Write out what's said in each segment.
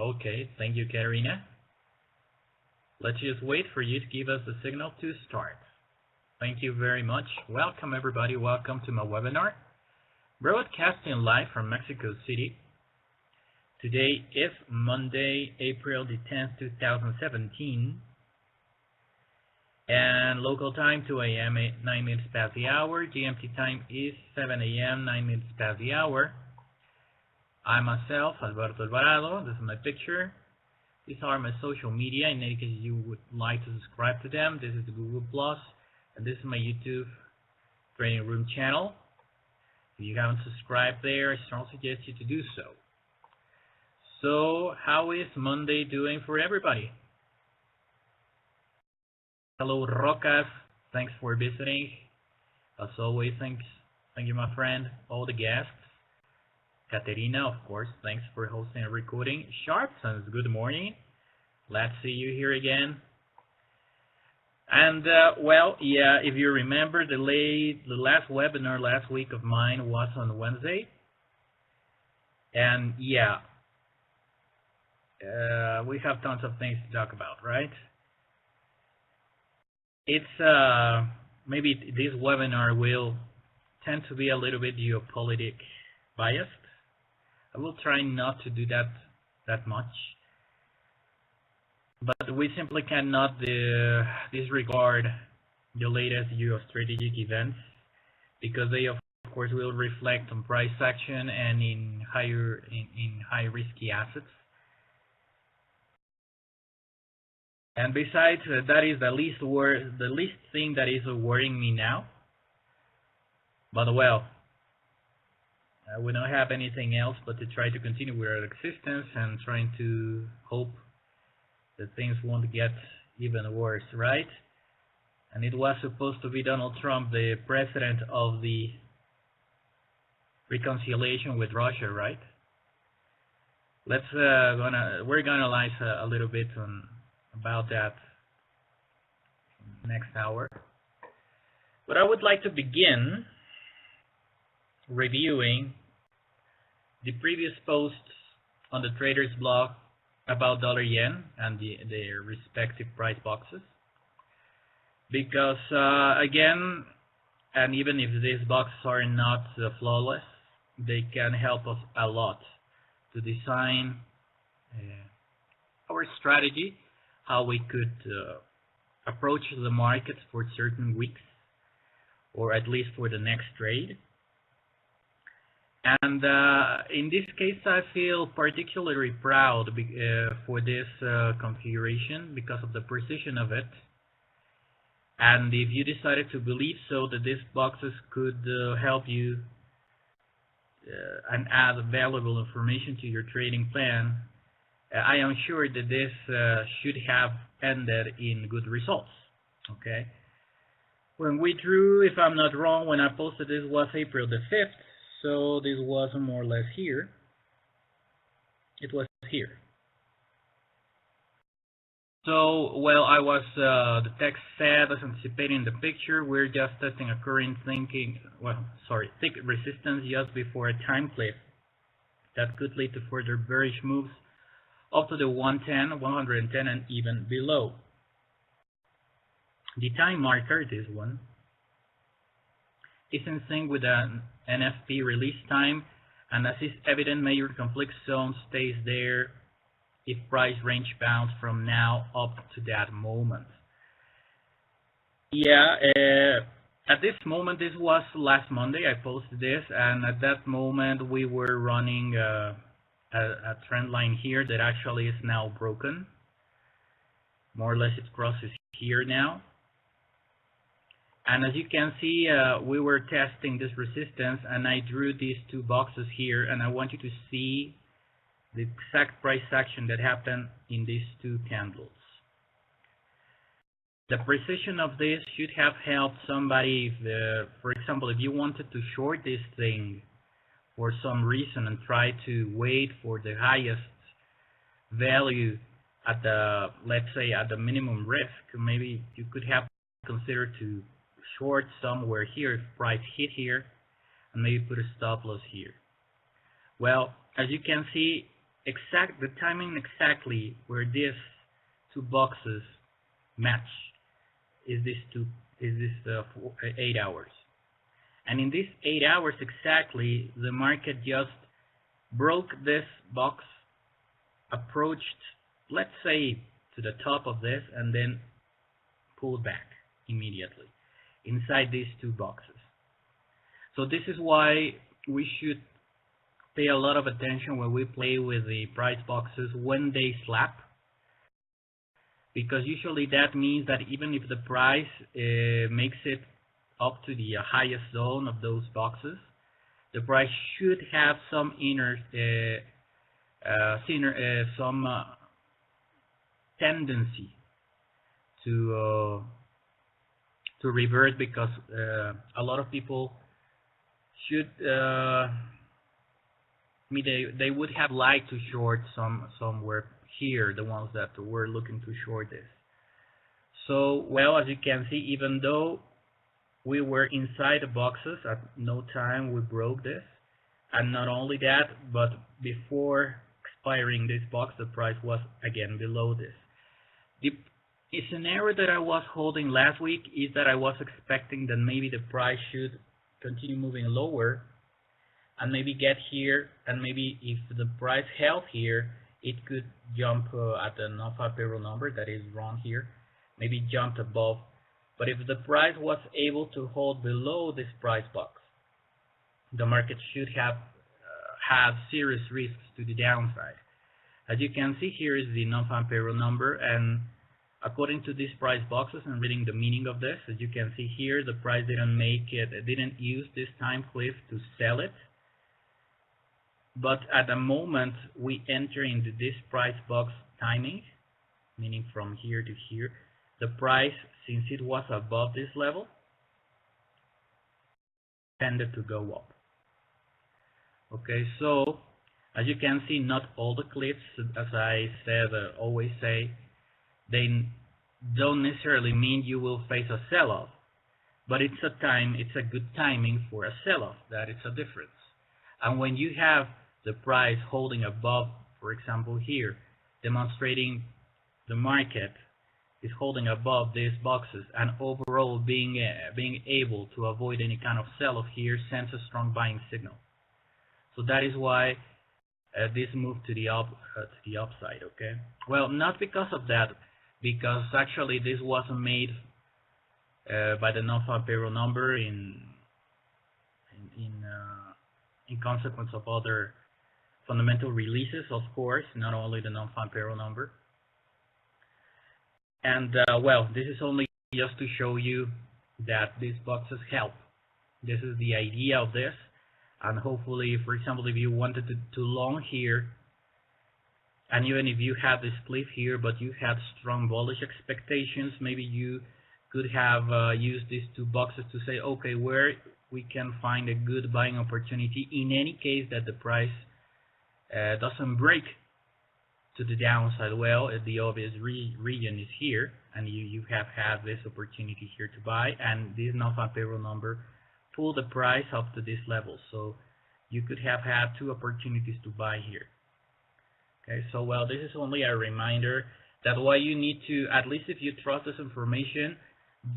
Okay, thank you, Katerina. Let's just wait for you to give us the signal to start. Thank you very much. Welcome, everybody. Welcome to my webinar, broadcasting live from Mexico City. Today is Monday, April the 10th, 2017, and local time 2 a.m. 9 minutes past the hour. GMT time is 7 a.m. 9 minutes past the hour. I myself, Alberto Alvarado. This is my picture. These are my social media. In any case, you would like to subscribe to them. This is the Google Plus, and this is my YouTube training room channel. If you haven't subscribed there, I strongly suggest you to do so. So, how is Monday doing for everybody? Hello, Rocas. Thanks for visiting. As always, thank you, my friend. All the guests. Katerina, of course, thanks for hosting a recording. Sharpsons, good morning. Glad to see you here again. And, well, yeah, if you remember, the last webinar last week of mine was on Wednesday. And, yeah, we have tons of things to talk about, right? It's, maybe this webinar will tend to be a little bit geopolitic biased. I will try not to do that much, but we simply cannot disregard the latest geostrategic events, because they of course will reflect on price action and in high risky assets. And besides, that is the least thing that is worrying me now. But well, we don't have anything else but to try to continue with our existence and trying to hope that things won't get even worse, right? And it was supposed to be Donald Trump, the president of the reconciliation with Russia, right? We're gonna analyze a little bit about that next hour. But I would like to begin reviewing the previous posts on the traders blog about dollar-yen and their respective price boxes, because again, and even if these boxes are not flawless, they can help us a lot to design our strategy, how we could approach the markets for certain weeks, or at least for the next trade. And in this case, I feel particularly proud for this configuration because of the precision of it. And if you decided to believe so that these boxes could help you and add valuable information to your trading plan, I am sure that this should have ended in good results. Okay. When we drew, if I'm not wrong, when I posted this was April the 5th. So this was more or less here. It was here. So, well, I was, the text said, as anticipating the picture, we're just testing a current thick resistance just before a time cliff that could lead to further bearish moves up to the 110, and even below. The time marker, this one, is in sync with an NFP release time, and as is evident, major conflict zone stays there if price range bounds from now up to that moment. Yeah, at this moment, this was last Monday, I posted this, and at that moment we were running a trend line here that actually is now broken. More or less it crosses here now. And as you can see, we were testing this resistance, and I drew these two boxes here, and I want you to see the exact price action that happened in these two candles. The precision of this should have helped somebody if, for example, if you wanted to short this thing for some reason and try to wait for the highest value at the, let's say, at the minimum risk, maybe you could have considered to short somewhere here if price hit here, and maybe put a stop loss here. Well, as you can see, the timing exactly where these two boxes match is this 8 hours. And in these 8 hours exactly, the market just broke this box, approached, let's say, to the top of this, and then pulled back immediately inside these two boxes. So this is why we should pay a lot of attention when we play with the price boxes when they slap, because usually that means that even if the price makes it up to the highest zone of those boxes, the price should have some tendency to revert, because a lot of people should they would have liked to short somewhere here, the ones that were looking to short this. So, well, as you can see, even though we were inside the boxes, at no time we broke this. And not only that, but before expiring this box, the price was again below this. The scenario that I was holding last week is that I was expecting that maybe the price should continue moving lower and maybe get here, and maybe if the price held here, it could jump at the non-farm payroll number that is drawn here, maybe jumped above. But if the price was able to hold below this price box, the market should have serious risks to the downside. As you can see, here is the non-farm payroll number, and according to these price boxes and reading the meaning of this, as you can see here, the price didn't use this time cliff to sell it. But at the moment we enter into this price box timing, meaning from here to here, the price, since it was above this level, tended to go up. Okay, so as you can see, not all the cliffs, as I said, always say, they don't necessarily mean you will face a sell-off, but it's a good timing for a sell-off. That is a difference. And when you have the price holding above, for example here, demonstrating the market is holding above these boxes, and overall being able to avoid any kind of sell-off here, sends a strong buying signal. So that is why this moved to the upside. Okay. Well, not because of that, because actually this wasn't made by the non-farm payroll number in consequence of other fundamental releases, of course, not only the non-farm payroll number. And well, this is only just to show you that these boxes help. This is the idea of this, and hopefully, for example, if you wanted to long here, and even if you have this cliff here, but you had strong bullish expectations, maybe you could have used these two boxes to say, okay, where we can find a good buying opportunity in any case that the price doesn't break to the downside. Well, the obvious region is here, and you have had this opportunity here to buy, and this non-farm payroll number pull the price up to this level. So you could have had two opportunities to buy here. Okay, so well, this is only a reminder that why you need to, at least if you trust this information,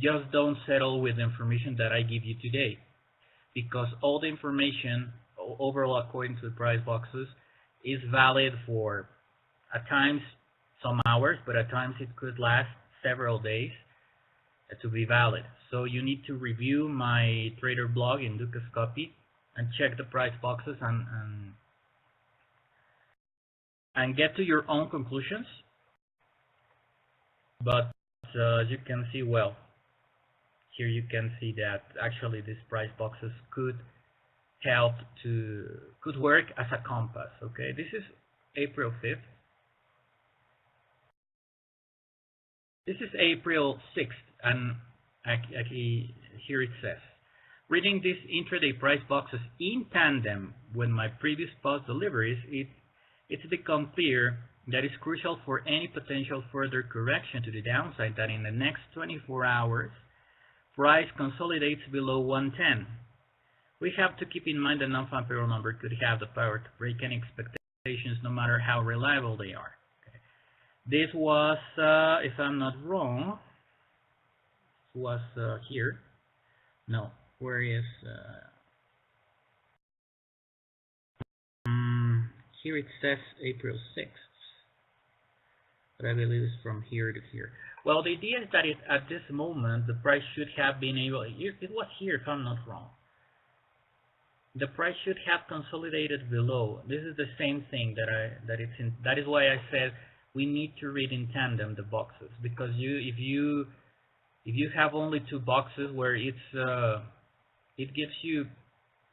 just don't settle with the information that I give you today, because all the information overall according to the price boxes is valid for at times some hours, but at times it could last several days to be valid. So you need to review my trader blog in Dukascopy and check the price boxes and get to your own conclusions. But as you can see, well, here you can see that actually these price boxes could work as a compass. Okay, this is April 5th. This is April 6th, and actually here it says, reading these intraday price boxes in tandem with my previous past deliveries, it's become clear that it's crucial for any potential further correction to the downside that in the next 24 hours, price consolidates below 110. We have to keep in mind the non-farm payroll number could have the power to break any expectation quotations, no matter how reliable they are. Okay. This was, if I'm not wrong, was here. No, where is? Here it says April 6th, but I believe it's from here to here. Well, the idea is that at this moment, the price should have been able, it was here if I'm not wrong. The price should have consolidated below. This is the same thing that is why I said we need to read in tandem the boxes, because if you have only two boxes where it gives you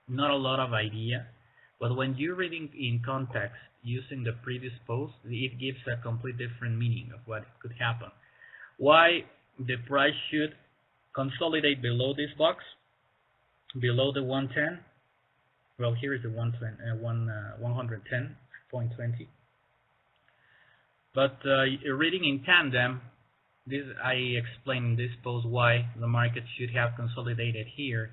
not a lot of idea, but when you're reading in context using the previous post, it gives a complete different meaning of what could happen. Why the price should consolidate below this box, below the 110. Well, here is the 110.20. But reading in tandem, this I explained in this post why the market should have consolidated here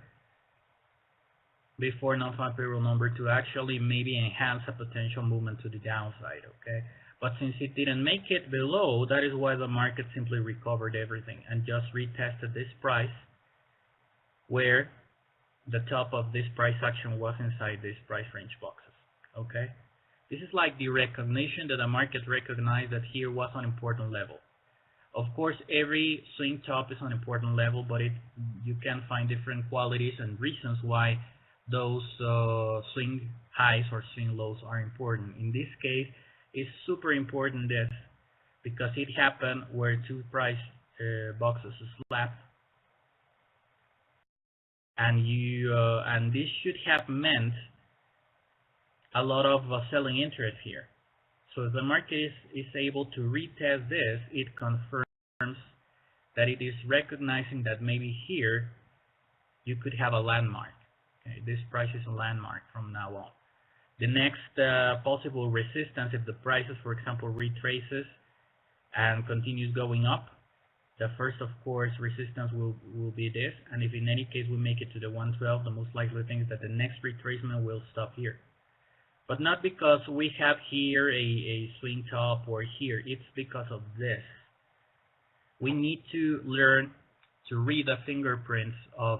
before non-farm payroll number to actually maybe enhance a potential movement to the downside, okay? But since it didn't make it below, that is why the market simply recovered everything and just retested this price where the top of this price action was inside this price range boxes, okay? This is like the recognition that the market recognized that here was an important level. Of course, every swing top is an important level, but you can find different qualities and reasons why those swing highs or swing lows are important. In this case, it's super important this because it happened where two price boxes slapped, and and this should have meant a lot of selling interest here. So if the market is able to retest this, it confirms that it is recognizing that maybe here you could have a landmark. Okay, this price is a landmark from now on. The next possible resistance, if the prices, for example, retraces and continues going up, the first, of course, resistance will be this. And if in any case we make it to the 112, the most likely thing is that the next retracement will stop here. But not because we have here a swing top or here. It's because of this. We need to learn to read the fingerprints of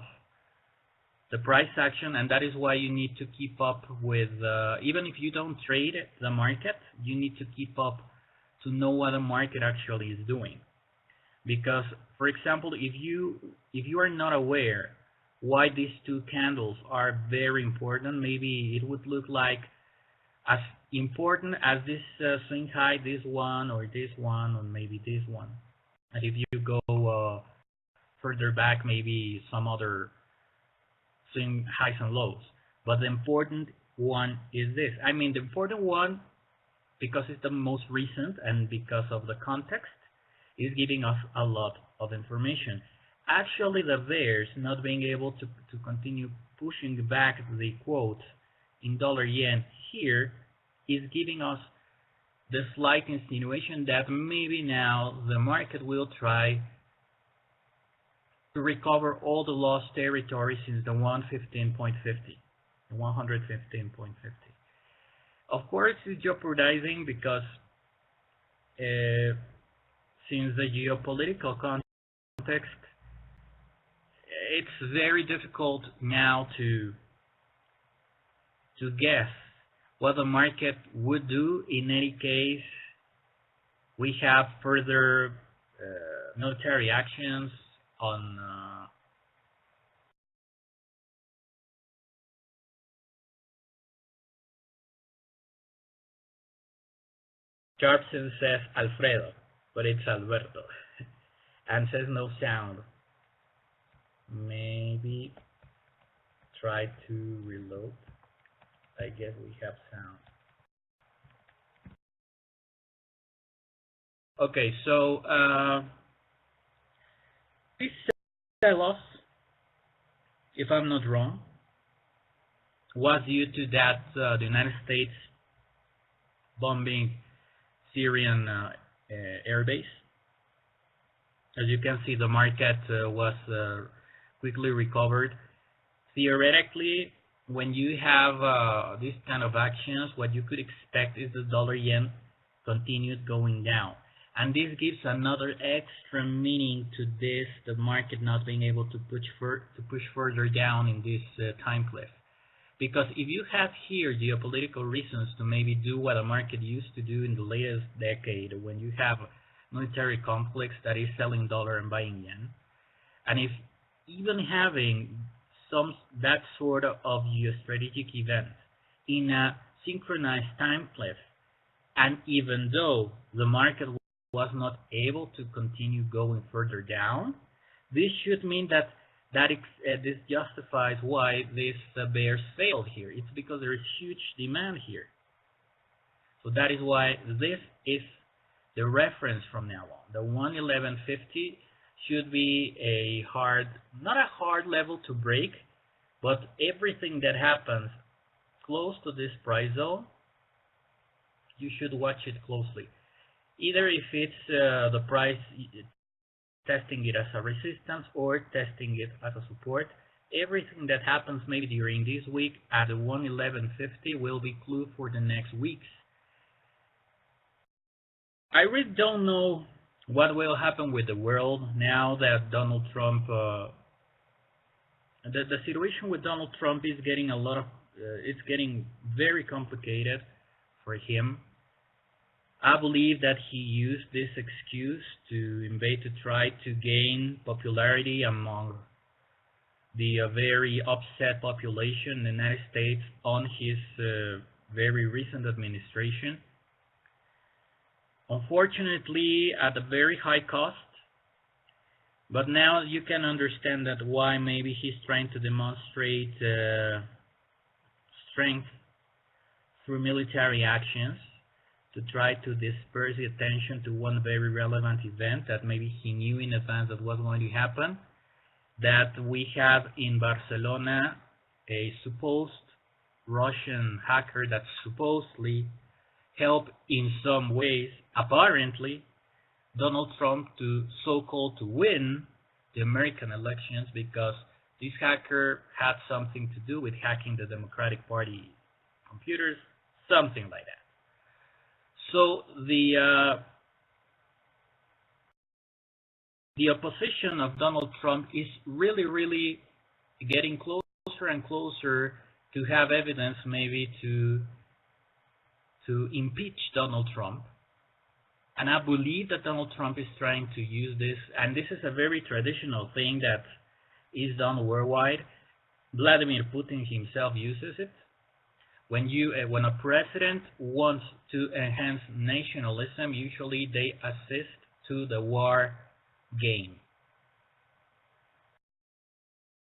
the price action, and that is why you need to keep up with, even if you don't trade the market, you need to keep up to know what the market actually is doing. Because, for example, if you are not aware why these two candles are very important, maybe it would look like as important as this swing high, this one, or maybe this one. And if you go further back, maybe some other swing highs and lows. But the important one is this. I mean, the important one, because it's the most recent and because of the context, is giving us a lot of information. Actually, the bears not being able to continue pushing back the quote in dollar yen here is giving us the slight insinuation that maybe now the market will try to recover all the lost territory since the 115.50, the 115.50. Of course, it's jeopardizing because since the geopolitical context, it's very difficult now to guess what the market would do. In any case, we have further military actions on Sharpson says Alfredo, but it's Alberto, and says no sound. Maybe try to reload. I guess we have sound. Okay, so this sell-off, if I'm not wrong, was due to that the United States bombing Syrian airbase. As you can see, the market was quickly recovered. Theoretically, when you have this kind of actions, what you could expect is the dollar yen continued going down. And this gives another extra meaning to this, the market not being able to push further down in this time cliff. Because if you have here geopolitical reasons to maybe do what a market used to do in the latest decade, when you have military conflicts that is selling dollar and buying yen, and if even having that sort of geostrategic event in a synchronized time cliff, and even though the market was not able to continue going further down, this should mean that this justifies why this bears failed here. It's because there is huge demand here. So that is why this is the reference from now on. The 111.50 should be not a hard level to break, but everything that happens close to this price zone, you should watch it closely. Either if it's the price testing it as a resistance or testing it as a support. Everything that happens maybe during this week at the 111.50 will be clue for the next weeks. I really don't know what will happen with the world now that Donald Trump, the situation with Donald Trump is getting it's getting very complicated for him. I believe that he used this excuse to try to gain popularity among the very upset population in the United States on his very recent administration. Unfortunately, at a very high cost, but now you can understand that why maybe he's trying to demonstrate strength through military actions to try to disperse the attention to one very relevant event that maybe he knew in advance that was going to happen, that we have in Barcelona a supposed Russian hacker that supposedly helped in some ways, apparently, Donald Trump to so-called to win the American elections, because this hacker had something to do with hacking the Democratic Party computers, something like that. So the opposition of Donald Trump is really getting closer and closer to have evidence maybe to impeach Donald Trump. And I believe that Donald Trump is trying to use this, and this is a very traditional thing that is done worldwide. Vladimir Putin himself uses it. When a president wants to enhance nationalism, usually they assist to the war game.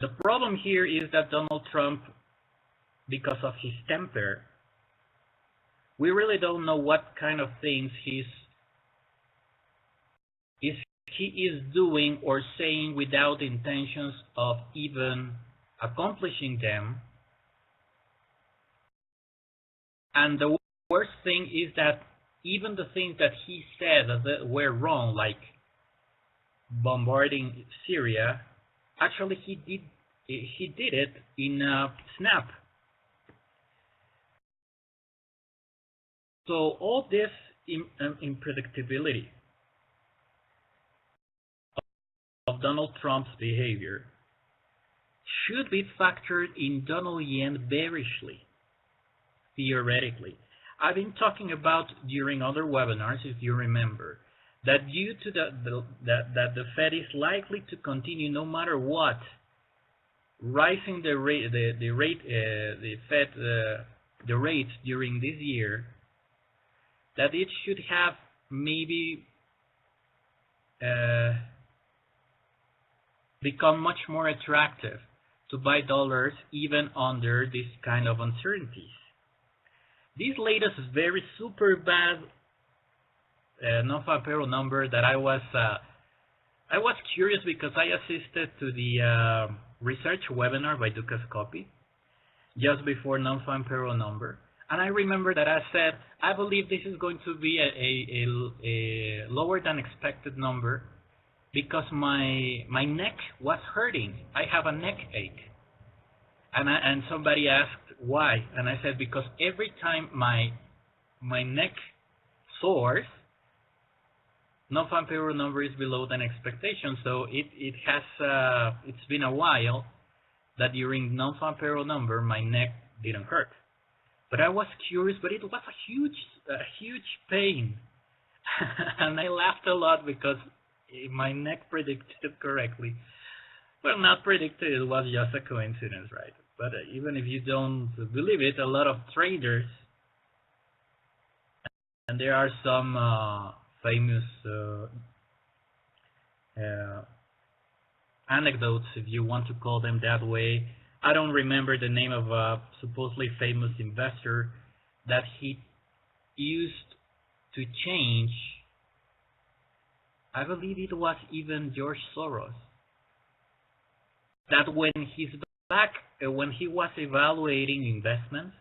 The problem here is that Donald Trump, because of his temper, we really don't know what kind of things he is doing or saying without intentions of even accomplishing them. And the worst thing is that even the things that he said that were wrong, like bombarding Syria, actually he did it in a snap. So all this unpredictability of Donald Trump's behavior should be factored in Donald yen bearishly, theoretically. I've been talking about during other webinars, if you remember, that due to that the Fed is likely to continue no matter what, rising the rates during this year, that it should have maybe become much more attractive to buy dollars even under this kind of uncertainties. This latest very super bad non-farm payroll number that I was curious because I assisted to the research webinar by Dukascopy just before non-farm payroll number, and I remember that I said I believe this is going to be a lower than expected number because my neck was hurting. I have a neck ache. And somebody asked why, and I said because every time my neck soars, non-farm payroll number is below than expectation. So it's been a while that during non-farm payroll number my neck didn't hurt. But I was curious, but it was a huge pain, and I laughed a lot because my neck predicted correctly. Well, not predicted, it was just a coincidence, right? But even if you don't believe it, a lot of traders, and there are some famous anecdotes, if you want to call them that way. I don't remember the name of a supposedly famous investor that he used to change. I believe it was even George Soros. That when he's back, when he was evaluating investments,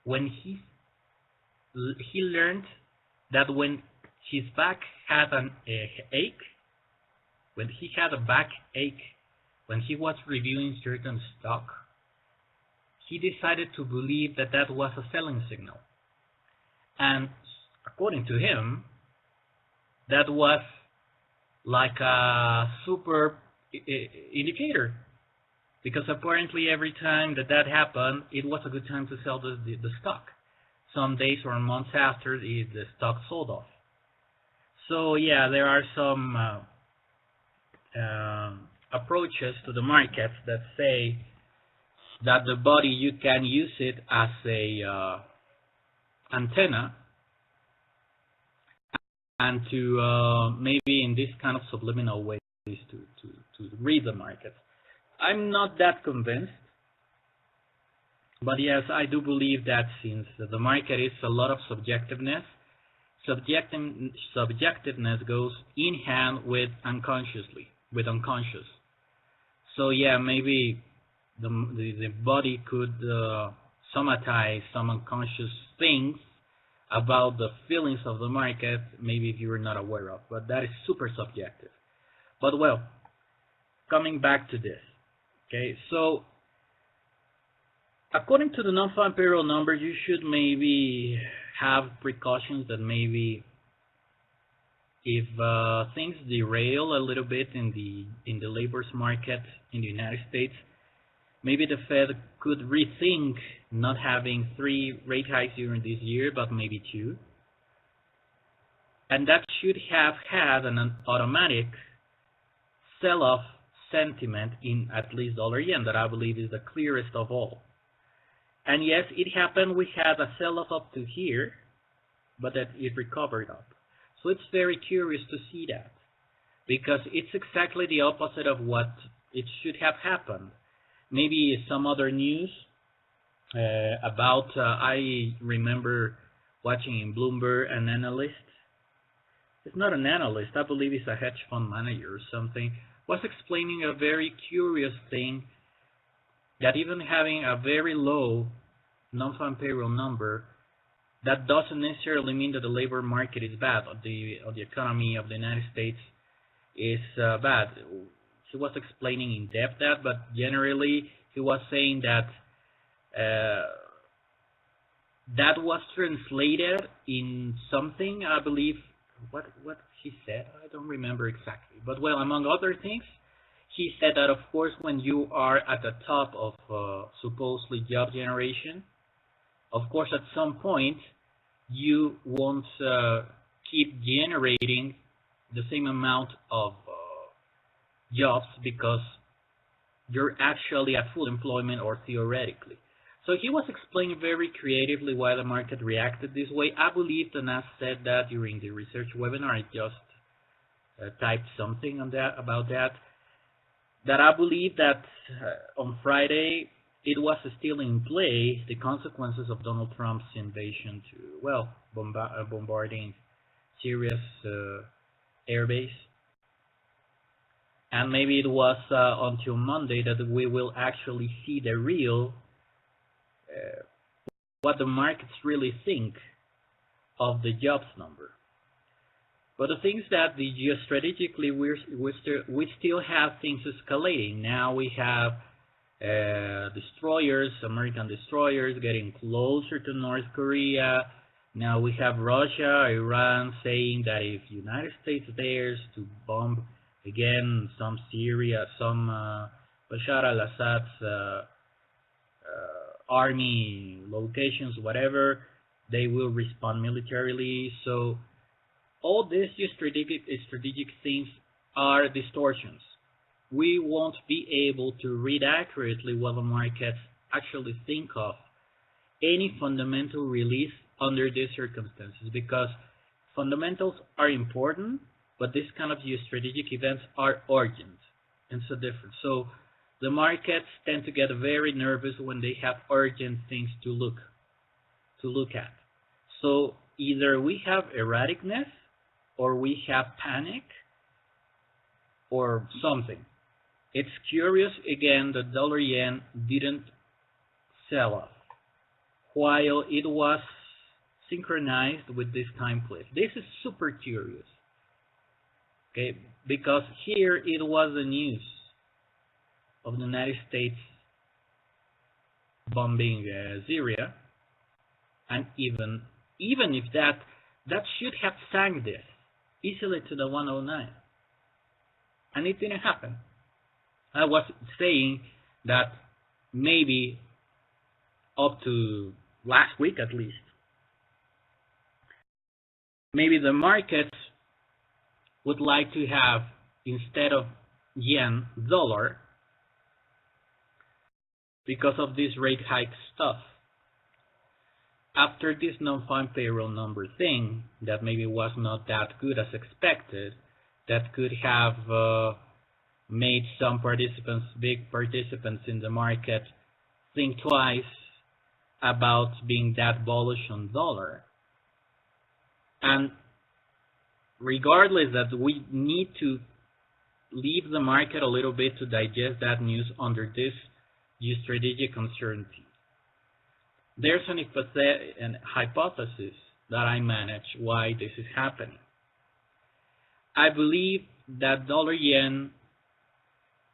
when he learned that when his back had an ache, when he had a backache, when he was reviewing certain stock, he decided to believe that that was a selling signal. And according to him, that was like a super indicator, because apparently every time that happened, it was a good time to sell the stock. Some days or months after, the stock sold off. So yeah, there are some approaches to the markets that say that the body, you can use it as a antenna, and to maybe in this kind of subliminal ways to read the markets. I'm not that convinced, but yes, I do believe that since the market is a lot of subjectiveness, subjectiveness goes in hand with unconscious. So yeah, maybe the body could somatize some unconscious things about the feelings of the market, maybe if you were not aware of, but that is super subjective. But well, coming back to this, okay, so according to the non-farm payroll number, you should maybe have precautions that maybe if things derail a little bit in the labor's market in the United States, maybe the Fed could rethink not having 3 rate hikes during this year, but maybe 2. And that should have had an automatic sell-off sentiment in at least dollar-yen, that I believe is the clearest of all. And yes, it happened. We had a sell-off up to here, but that it recovered up. So it's very curious to see that, because it's exactly the opposite of what it should have happened. Maybe some other news about, I remember watching in Bloomberg an analyst. It's not an analyst, I believe it's a hedge fund manager or something, was explaining a very curious thing, that even having a very low non-farm payroll number, that doesn't necessarily mean that the labor market is bad, or the economy of the United States is bad. He was explaining in depth that, but generally he was saying that that was translated in something, I believe, what he said, I don't remember exactly, but well, among other things, he said that of course when you are at the top of supposedly job generation, of course at some point you won't keep generating the same amount of jobs, because you're actually at full employment, or theoretically. So he was explaining very creatively why the market reacted this way. I believe the NAS said that during the research webinar. I just typed something on that about that. That I believe that on Friday it was still in play, the consequences of Donald Trump's invasion to, well, bombarding Syria's airbase. And maybe it was until Monday that we will actually see the real, what the markets really think of the jobs number. But the thing is that geostrategically we still have things escalating. Now we have destroyers, American destroyers getting closer to North Korea. Now we have Russia, Iran saying that if United States dares to bomb again some Syria, some Bashar al-Assad's army locations, whatever, they will respond militarily. So all these strategic things are distortions. We won't be able to read accurately what the markets actually think of any fundamental release under these circumstances, because fundamentals are important, but this kind of strategic events are urgent and so different. So the markets tend to get very nervous when they have urgent things to look at. So either we have erraticness, or we have panic, or something. It's curious again that dollar yen didn't sell off while it was synchronized with this time cliff. This is super curious, okay? Because here it was the news of the United States bombing Syria, and even if that should have sank this easily to the 109, and it didn't happen. I was saying that maybe up to last week at least, maybe the markets would like to have, instead of yen, dollar, because of this rate hike stuff. After this non-farm payroll number thing, that maybe was not that good as expected, that could have made some participants, big participants in the market, think twice about being that bullish on dollar. And regardless that we need to leave the market a little bit to digest that news under this strategic uncertainty, there's an hypothesis that I manage why this is happening. I believe that dollar yen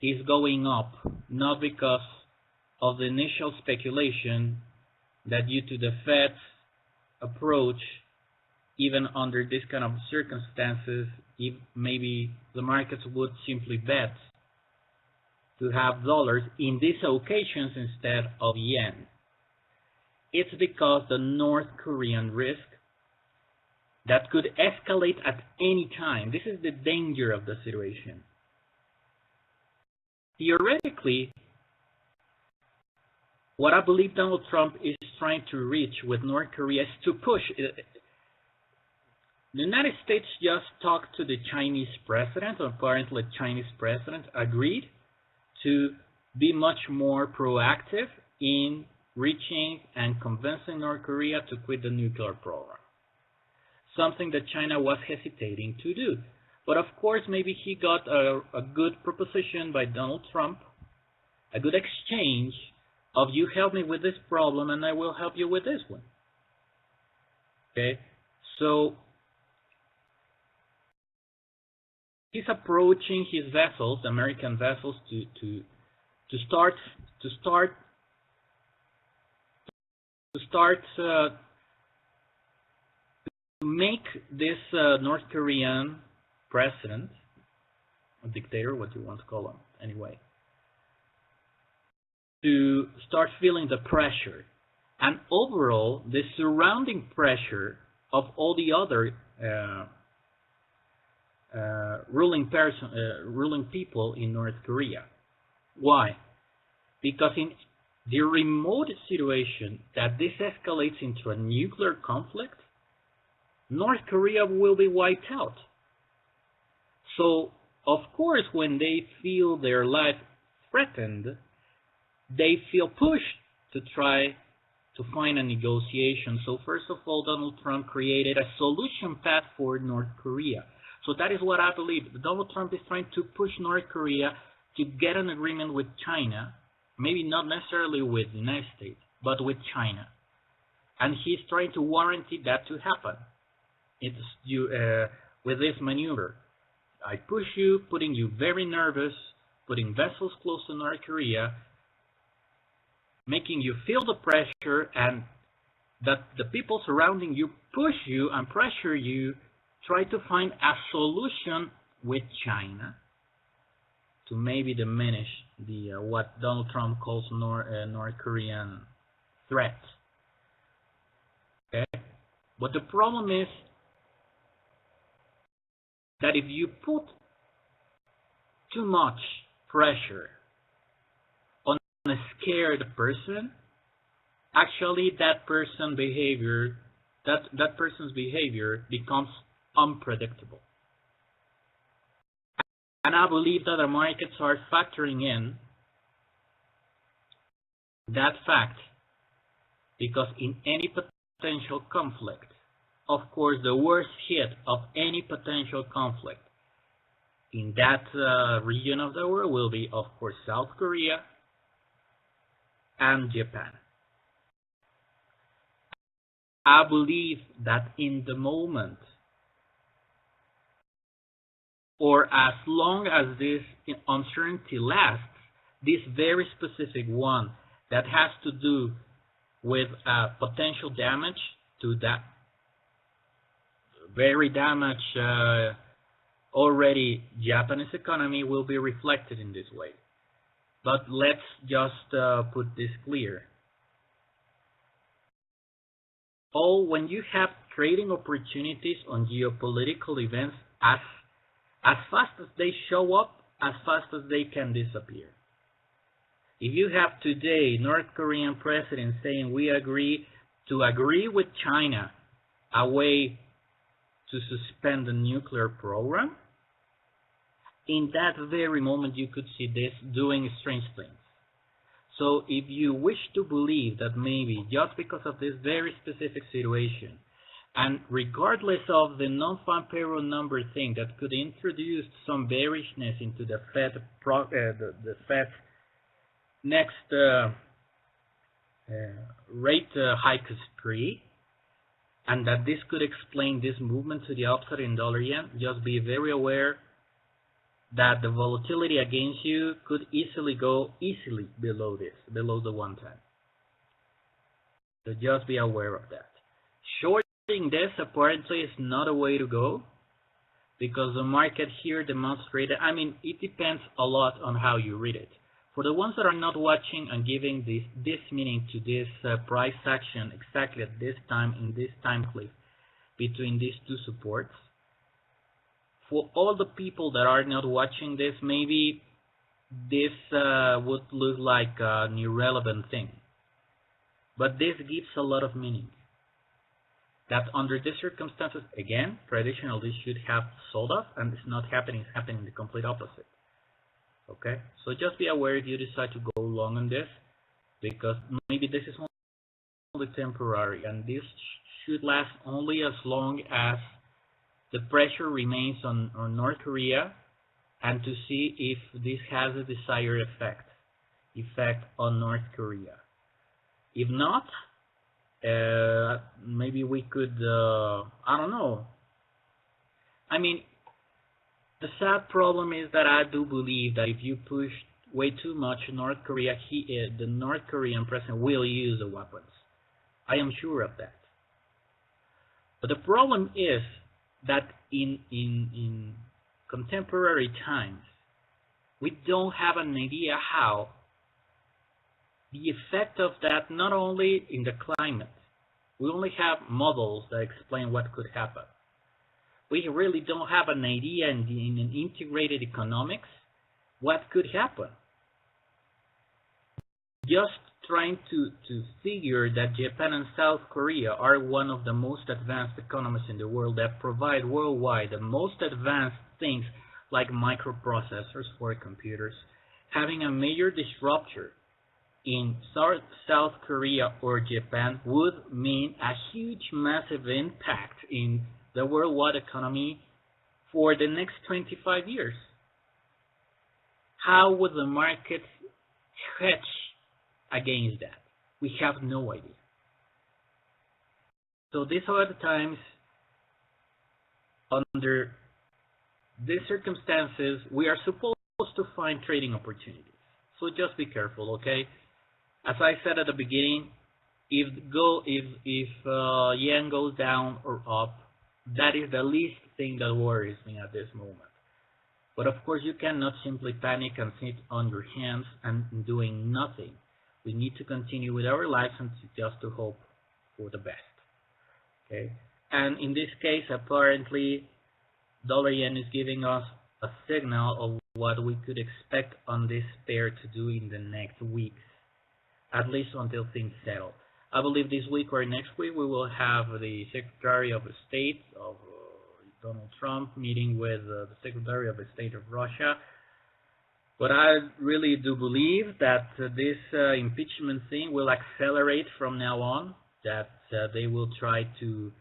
is going up not because of the initial speculation that due to the Fed's approach, even under this kind of circumstances, if maybe the markets would simply bet to have dollars in these occasions instead of yen. It's because the North Korean risk that could escalate at any time. This is the danger of the situation. Theoretically, what I believe Donald Trump is trying to reach with North Korea is to push. The United States just talked to the Chinese president. Apparently, the Chinese president agreed to be much more proactive in reaching and convincing North Korea to quit the nuclear program, something that China was hesitating to do. But of course, maybe he got a good proposition by Donald Trump, a good exchange of you help me with this problem and I will help you with this one. Okay, so he's approaching his vessels, American vessels, to make this North Korean president, a dictator, what you want to call him, anyway, to start feeling the pressure, and overall the surrounding pressure of all the other ruling people in North Korea. Why? Because in the remote situation that this escalates into a nuclear conflict, North Korea will be wiped out. So, of course, when they feel their life threatened, they feel pushed to try to find a negotiation. So, first of all, Donald Trump created a solution path for North Korea. So that is what I believe. Donald Trump is trying to push North Korea to get an agreement with China, maybe not necessarily with the United States, but with China. And he's trying to guarantee that to happen. It's with this maneuver. I push you, putting you very nervous, putting vessels close to North Korea, making you feel the pressure, and that the people surrounding you push you and pressure you, try to find a solution with China to maybe diminish the what Donald Trump calls North Korean threat. Okay, but the problem is that if you put too much pressure on a scared person, actually that person's behavior becomes unpredictable. And I believe that the markets are factoring in that fact, because in any potential conflict, of course, the worst hit of any potential conflict in that region of the world will be, of course, South Korea and Japan. I believe that in the moment, or as long as this uncertainty lasts, this very specific one that has to do with potential damage to that very damaged already Japanese economy will be reflected in this way. But let's just put this clear. When you have trading opportunities on geopolitical events, as fast as they show up, as fast as they can disappear. If you have today North Korean president saying we agree with China a way to suspend the nuclear program, in that very moment you could see this doing strange things. So if you wish to believe that maybe just because of this very specific situation, and regardless of the non-farm payroll number thing that could introduce some bearishness into the Fed, the Fed's next rate hike spree, and that this could explain this movement to the upside in dollar yen, just be very aware that the volatility against you could easily go below this, below the 110. So just be aware of that. Shorting this apparently is not a way to go, because the market here demonstrated, I mean, it depends a lot on how you read it. For the ones that are not watching and giving this meaning to this price action exactly at this time, in this time cliff, between these two supports, for all the people that are not watching this, maybe this would look like an irrelevant thing. But this gives a lot of meaning. That under these circumstances, again, traditionally this should have sold off, and it's not happening, it's happening the complete opposite. Okay, so just be aware if you decide to go long on this, because maybe this is only temporary, and this should last only as long as the pressure remains on North Korea, and to see if this has a desired effect on North Korea. If not, maybe we could, I don't know. I mean, the sad problem is that I do believe that if you push way too much North Korea, the North Korean president will use the weapons. I am sure of that. But the problem is that in contemporary times, we don't have an idea how the effect of that, not only in the climate, we only have models that explain what could happen. We really don't have an idea in an integrated economics what could happen. Just trying to figure that Japan and South Korea are one of the most advanced economies in the world that provide worldwide the most advanced things like microprocessors for computers, having a major disruption in South Korea or Japan would mean a huge, massive impact in the worldwide economy for the next 25 years. How would the markets hedge against that? We have no idea. So these are the times, under these circumstances, we are supposed to find trading opportunities. So just be careful, okay? As I said at the beginning, if yen goes down or up, that is the least thing that worries me at this moment. But of course, you cannot simply panic and sit on your hands and doing nothing. We need to continue with our lives and just to hope for the best. Okay, and in this case, apparently, dollar yen is giving us a signal of what we could expect on this pair to do in the next weeks, at least until things settle. I believe this week or next week we will have the Secretary of State of Donald Trump meeting with the Secretary of State of Russia. But I really do believe that this impeachment thing will accelerate from now on, that they will try to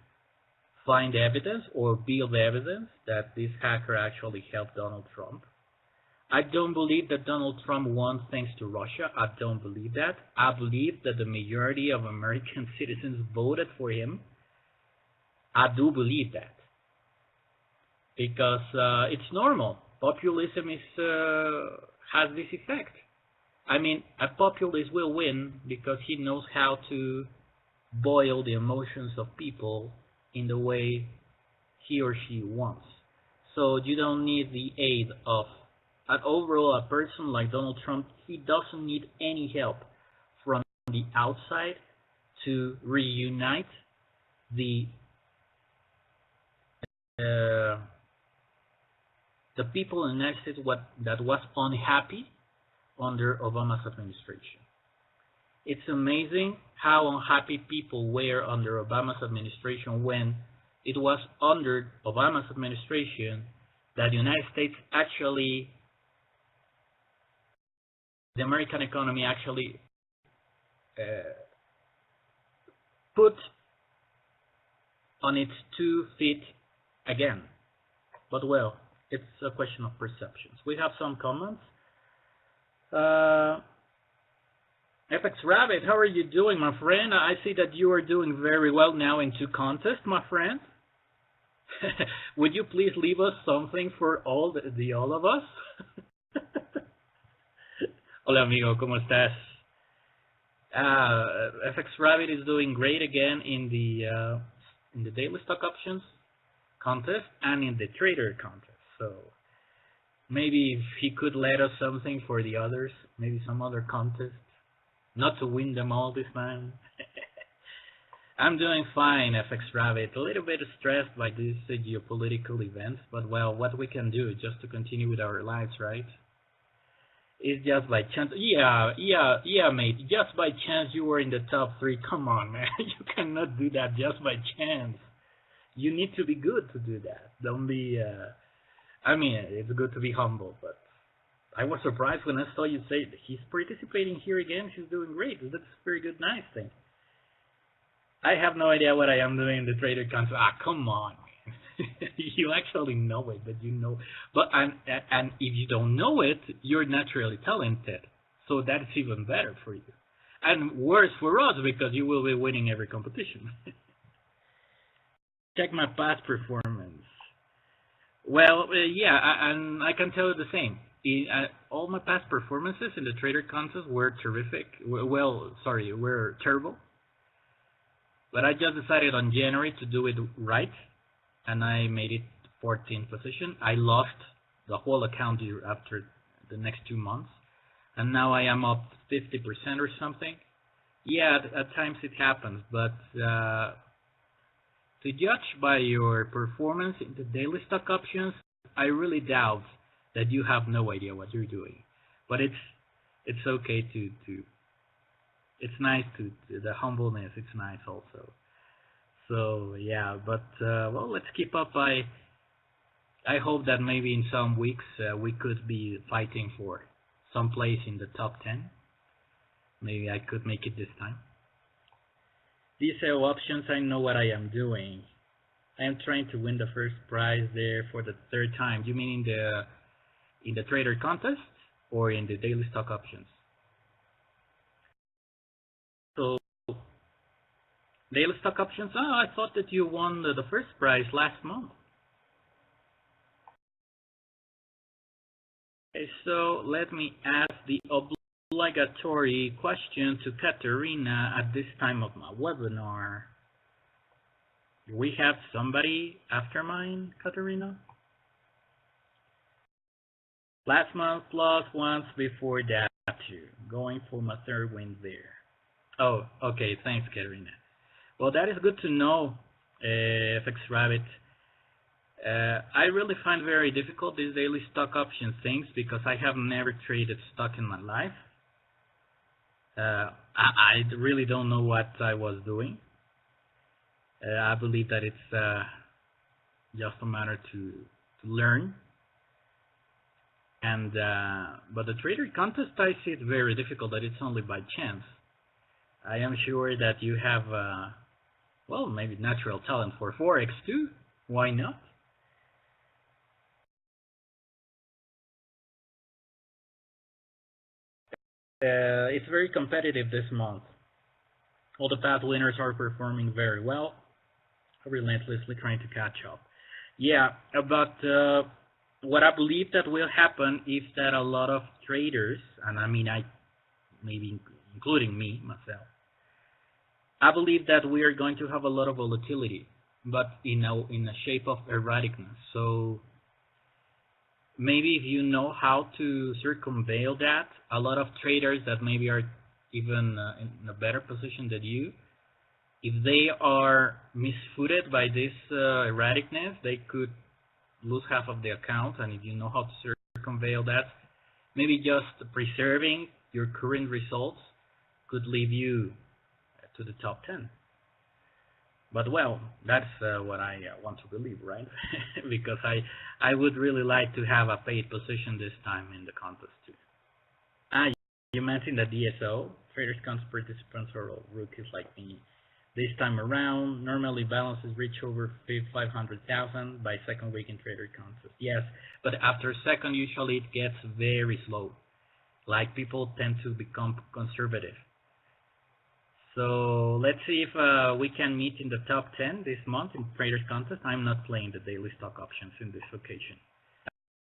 find evidence or build evidence that this hacker actually helped Donald Trump. I don't believe that Donald Trump won thanks to Russia. I don't believe that. I believe that the majority of American citizens voted for him. I do believe that. Because it's normal. Populism has this effect. I mean, a populist will win because he knows how to boil the emotions of people in the way he or she wants. So you don't need the aid of a person like Donald Trump. He doesn't need any help from the outside to reunite the people in the United States that was unhappy under Obama's administration. It's amazing how unhappy people were under Obama's administration when it was under Obama's administration that the United States actually, the American economy actually put on its 2 feet again. But well, it's a question of perceptions. We have some comments. FX Rabbit, how are you doing, my friend? I see that you are doing very well now in 2 contests, my friend. Would you please leave us something for all of us? Hola, amigo, ¿cómo estás? FX Rabbit is doing great again in the daily stock options contest and in the trader contest. So maybe if he could let us something for the others, maybe some other contest, not to win them all this time. I'm doing fine, FX Rabbit. A little bit stressed by these geopolitical events, but well, what we can do just to continue with our lives, right? It's just by chance. Yeah, mate. Just by chance you were in the top 3. Come on, man. You cannot do that just by chance. You need to be good to do that. Don't be. I mean, it's good to be humble, but I was surprised when I saw you say he's participating here again. She's doing great. That's a very good, nice thing. I have no idea what I am doing in the trader contest. Come on, man. You actually know it, but you know. But and if you don't know it, you're naturally talented. So that's even better for you, and worse for us because you will be winning every competition. Check my past performance. Well, yeah, and I can tell you the same. All my past performances in the trader contest were terrific. Were terrible. But I just decided on January to do it right, and I made it 14th position. I lost the whole account after the next 2 months, and now I am up 50% or something. Yeah, at times it happens, but to judge by your performance in the daily stock options, I really doubt that you have no idea what you're doing. But it's okay to it's nice to the humbleness. It's nice also. So yeah, but well, let's keep up. I hope that maybe in some weeks we could be fighting for some place in the top 10. Maybe I could make it this time. These options, I know what I am doing. I am trying to win the first prize there for the 3rd time. You mean in the trader contest or in the daily stock options? So daily stock options. I thought that you won the first prize last month. Okay, so let me ask the obligatory question to Katerina at this time of my webinar. Do we have somebody after mine, Katerina? Last month plus once before that too. Going for my third win there. Oh, okay. Thanks, Katerina. Well, that is good to know, FX Rabbit. I really find very difficult these daily stock option things because I have never traded stock in my life. I really don't know what I was doing. I believe that it's just a matter to learn. And but the trader contest, I see it very difficult that it's only by chance. I am sure that you have, well, maybe natural talent for Forex too. Why not? It's very competitive this month. All the path winners are performing very well, relentlessly trying to catch up. Yeah, but what I believe that will happen is that a lot of traders, and I mean, maybe including me, myself, I believe that we are going to have a lot of volatility, but in the shape of erraticness. So maybe if you know how to circumvent that, a lot of traders that maybe are even in a better position than you, if they are misfooted by this erraticness, they could lose half of the account. And if you know how to circumvent that, maybe just preserving your current results could leave you to the top 10. But well, that's what I want to believe, right? Because I would really like to have a paid position this time in the contest too. You mentioned the DSO. Traders contest participants are all rookies like me. This time around, normally balances reach over 500,000 by second week in trader contest. Yes, but after second, usually it gets very slow. Like people tend to become conservative. So let's see if we can meet in the top 10 this month in traders contest. I'm not playing the daily stock options in this occasion.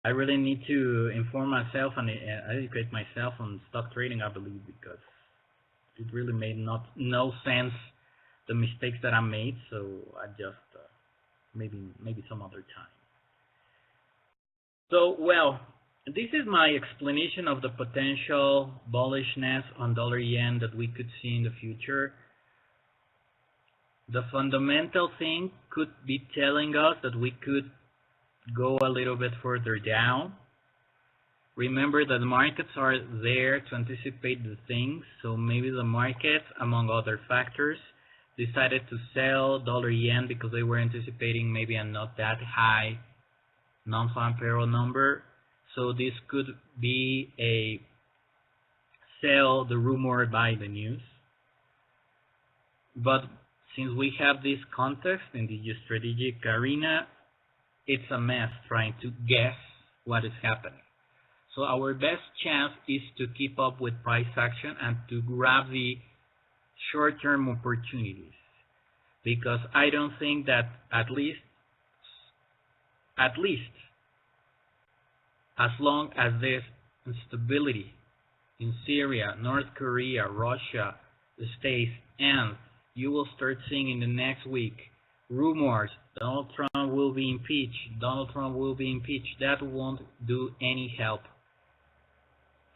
I really need to inform myself and educate myself on stock trading, I believe, because it really made no sense the mistakes that I made. So I just maybe some other time. So well, this is my explanation of the potential bullishness on dollar yen that we could see in the future. The fundamental thing could be telling us that we could go a little bit further down. Remember that the markets are there to anticipate the things, so maybe the market, among other factors, decided to sell dollar yen because they were anticipating maybe a not that high non-farm payroll number. So this could be a sell the rumor, buy the news. But since we have this context in the strategic arena, it's a mess trying to guess what is happening. So our best chance is to keep up with price action and to grab the short-term opportunities. Because I don't think that at least as long as there's instability in Syria, North Korea, Russia, the States, and you will start seeing in the next week rumors, Donald Trump will be impeached, Donald Trump will be impeached. That won't do any help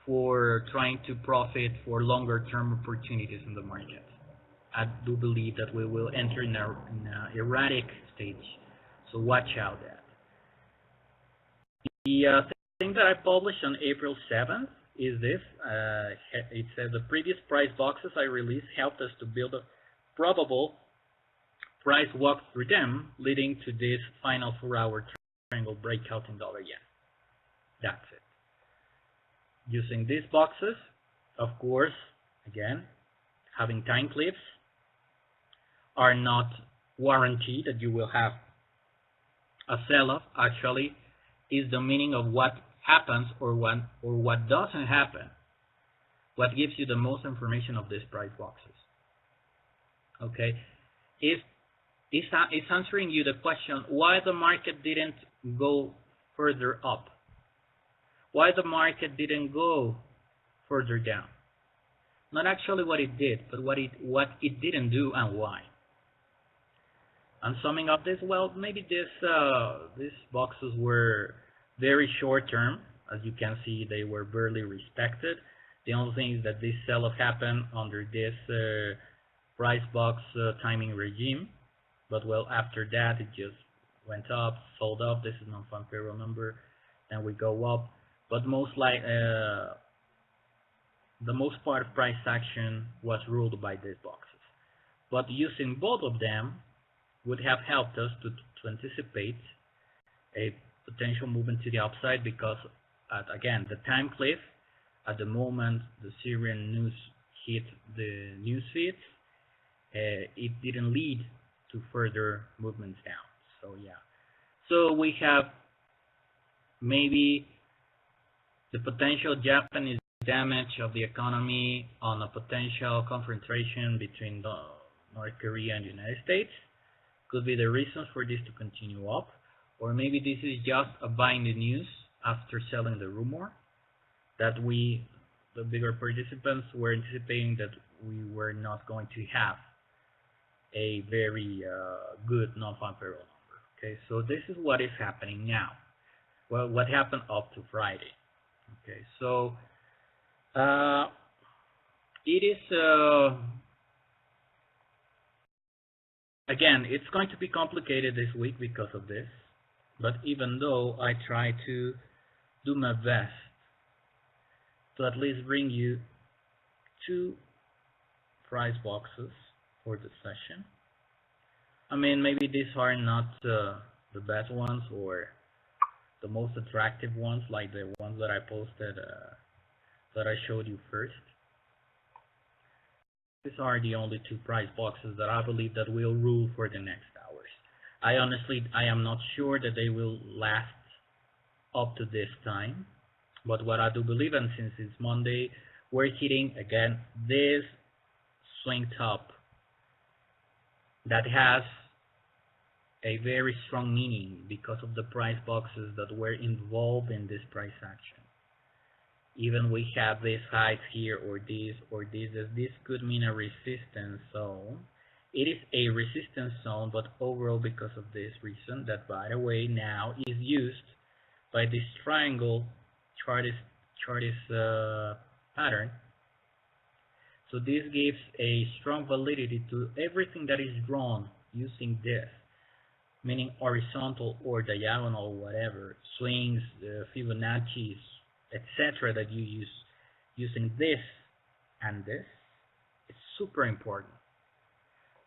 for trying to profit for longer term opportunities in the market. I do believe that we will enter in an erratic stage, so watch out that. The thing that I published on April 7th is this. It says the previous price boxes I released helped us to build a probable price walk through them, leading to this final 4-hour triangle breakout in dollar yen. That's it. Using these boxes, of course, again, having time cliffs are not warranty that you will have a sell-off. Actually, is the meaning of what happens or what doesn't happen. What gives you the most information of these price boxes? Okay, it's answering you the question why the market didn't go further up, why the market didn't go further down. Not actually what it did, but what it didn't do and why. And summing up this, well, maybe these boxes were very short term. As you can see, they were barely respected. The only thing is that this sell-off happened under this price box timing regime. But well, after that, it just went up, sold up. This is non-farm payroll number. Then we go up. But the most part of price action was ruled by these boxes. But using both of them would have helped us to anticipate a potential movement to the upside because, again, the time cliff, at the moment the Syrian news hit the news feeds, it didn't lead to further movements down. So yeah. So we have maybe the potential Japanese damage of the economy on a potential confrontation between North Korea and the United States could be the reasons for this to continue up, or maybe this is just a buying the news after selling the rumor that the bigger participants, were anticipating that we were not going to have a very good non-farm payroll number. Okay, so this is what is happening now. Well, what happened up to Friday? Okay, so it is again, it's going to be complicated this week because of this. But even though I try to do my best to at least bring you 2 price boxes for the session. I mean, maybe these are not the best ones or the most attractive ones, like the ones that I posted, that I showed you first. These are the only 2 price boxes that I believe that will rule for the next hours. I am not sure that they will last up to this time, but what I do believe, and since it's Monday, we're hitting again this swing top that has a very strong meaning because of the price boxes that were involved in this price action. Even we have these heights here or this, this could mean a resistance zone. It is a resistance zone, but overall because of this reason that, by the way, now is used by this triangle chartist pattern. So this gives a strong validity to everything that is drawn using this, meaning horizontal or diagonal, whatever, swings, Fibonacci's, etc. that you use using this and this. It's super important.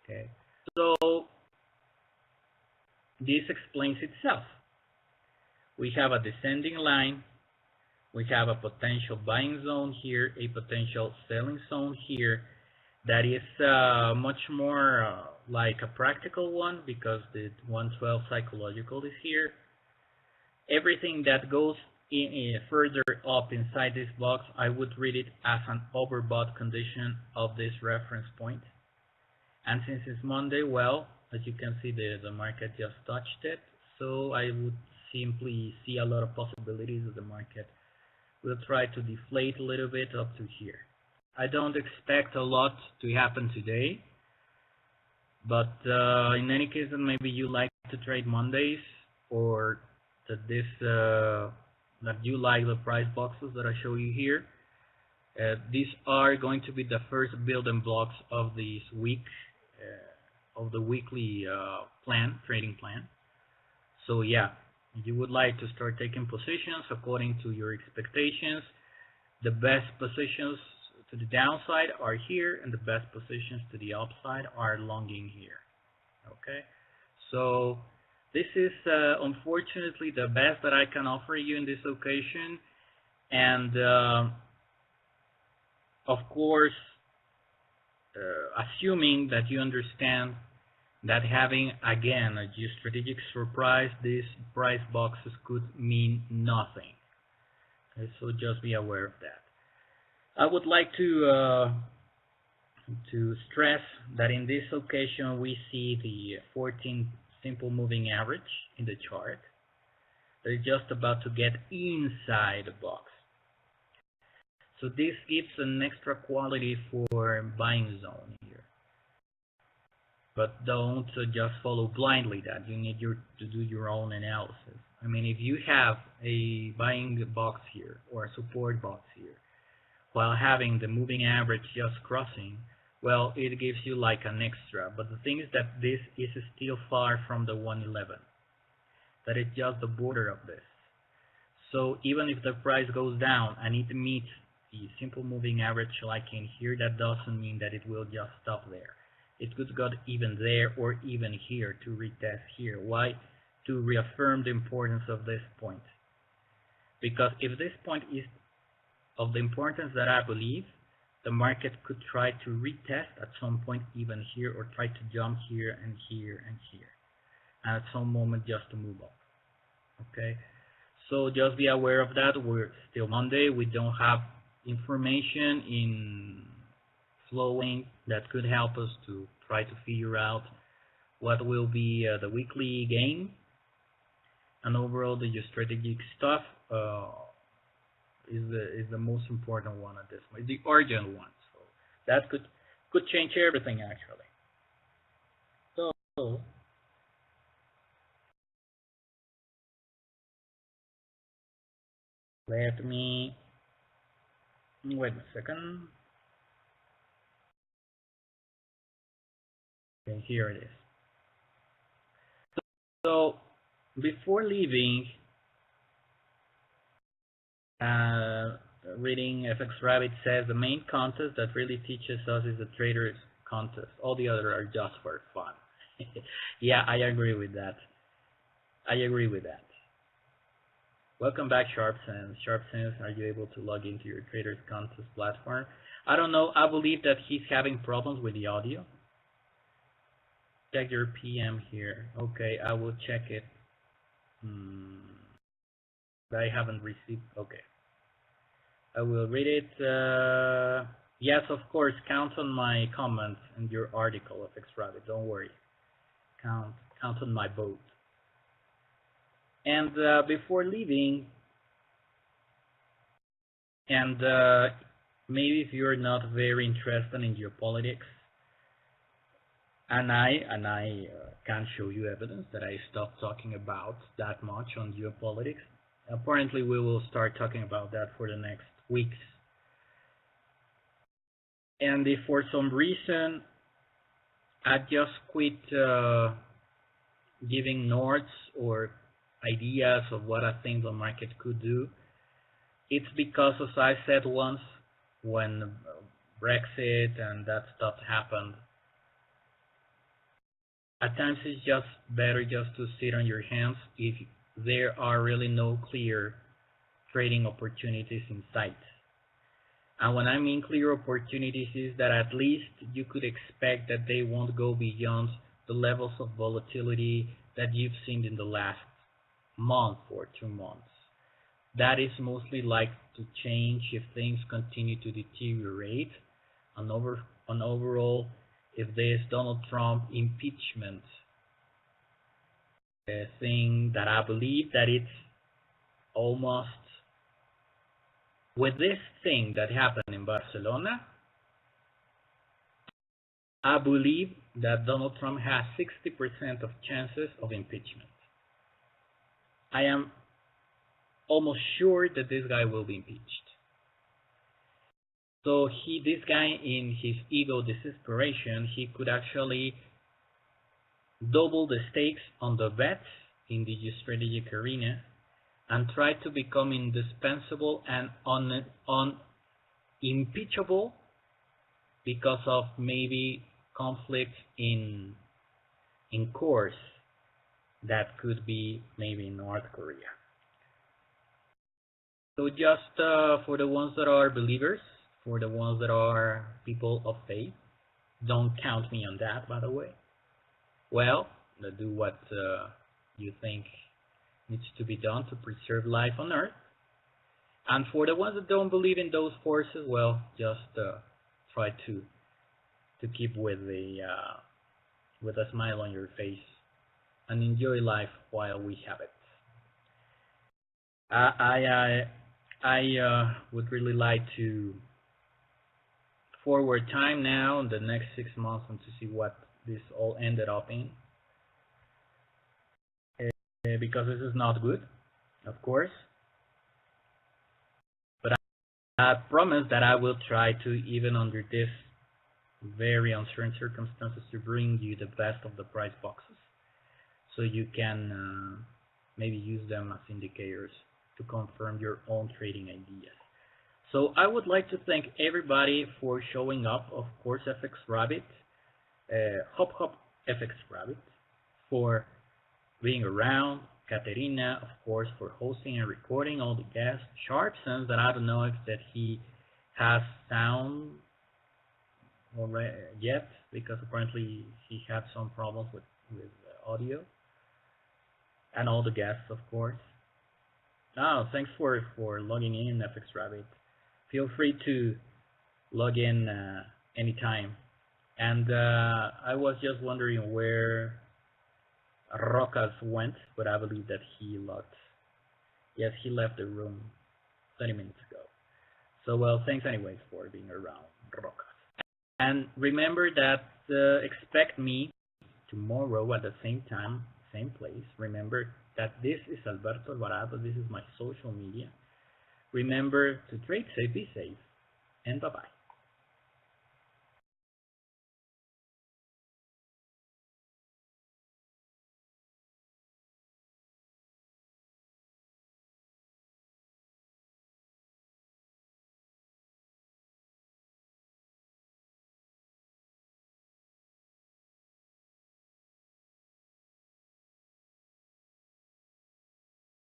Okay, so this explains itself. We have a descending line. We have a potential buying zone here, a potential selling zone here. That is much more like a practical one because the 112 psychological is here. Everything that goes further up inside this box, I would read it as an overbought condition of this reference point. And since it's Monday, well, as you can see, the market just touched it. So I would simply see a lot of possibilities of the market will try to deflate a little bit up to here. I don't expect a lot to happen today, but in any case, maybe you like to trade Mondays, or that you like the price boxes that I show you here. These are going to be the first building blocks of this week, of the weekly trading plan. So yeah, if you would like to start taking positions according to your expectations, the best positions to the downside are here, and the best positions to the upside are longing here. Okay, so this is unfortunately the best that I can offer you in this occasion, and of course, assuming that you understand that having again a geostrategic surprise, these price boxes could mean nothing. Okay, so just be aware of that. I would like to stress that in this occasion we see the 14 simple moving average in the chart that is just about to get inside the box. So this gives an extra quality for buying zone here. But don't just follow blindly that. You need to do your own analysis. I mean, if you have a buying box here or a support box here, while having the moving average just crossing, well, it gives you like an extra. But the thing is that this is still far from the 111. That is just the border of this. So even if the price goes down and it meets the simple moving average like in here, that doesn't mean that it will just stop there. It could go even there or even here to retest here. Why? To reaffirm the importance of this point. Because if this point is of the importance that I believe, the market could try to retest at some point even here, or try to jump here and here and here, and at some moment just to move up. Okay, so just be aware of that. We're still Monday. We don't have information in flowing that could help us to try to figure out what will be the weekly gain, and overall the strategic stuff is the most important one at this point, the urgent one. So that could change everything actually. So let me wait a second. Okay, here it is. So before leaving, reading FX Rabbit says the main contest that really teaches us is the traders contest. All the others are just for fun. Yeah, I agree with that. I agree with that. Welcome back, SharpSense. SharpSense, are you able to log into your traders contest platform? I don't know. I believe that he's having problems with the audio. Check your PM here. Okay, I will check it. I haven't received. Okay. I will read it. Yes, of course, count on my comments and your article, FX Rabbit. Don't worry. Count on my vote. And before leaving, and maybe if you're not very interested in geopolitics, and I can show you evidence that I stopped talking about that much on geopolitics. Apparently, we will start talking about that for the next weeks. And if for some reason I just quit giving notes or ideas of what I think the market could do, it's because, as I said once, when Brexit and that stuff happened, at times it's just better just to sit on your hands if there are really no clear trading opportunities in sight. And when I mean clear opportunities, is that at least you could expect that they won't go beyond the levels of volatility that you've seen in the last month or 2 months. That is mostly like to change if things continue to deteriorate. And overall, if this Donald Trump impeachment thing that I believe that it's almost, with this thing that happened in Barcelona, I believe that Donald Trump has 60% of chances of impeachment. I am almost sure that this guy will be impeached. So this guy, in his ego desperation, he could actually double the stakes on the bets in the strategic arena and try to become indispensable and unimpeachable because of maybe conflict in course that could be maybe North Korea. So just for the ones that are believers, for the ones that are people of faith, don't count me on that, by the way. Well, do what you think needs to be done to preserve life on Earth. And for the ones that don't believe in those forces, well, just try to keep with a smile on your face and enjoy life while we have it. I would really like to forward time now in the next 6 months and to see what this all ended up in. Because this is not good, of course. But I promise that I will try to, even under this very uncertain circumstances, to bring you the best of the price boxes, so you can maybe use them as indicators to confirm your own trading ideas. So I would like to thank everybody for showing up. Of course, FX Rabbit, Hop Hop FX Rabbit, for being around. Katerina, of course, for hosting and recording all the guests. Sharp Sense, that I don't know if that he has sound yet, because apparently he had some problems with audio. And all the guests, of course. Oh, thanks for logging in, FX Rabbit. Feel free to log in anytime. And I was just wondering where Rocas went, but I believe that he logged. Yes, he left the room 30 minutes ago. So, well, thanks anyways for being around, Rocas. And remember that expect me tomorrow at the same time, same place. Remember that this is Alberto Alvarado. This is my social media. Remember to trade safe, be safe, and bye-bye.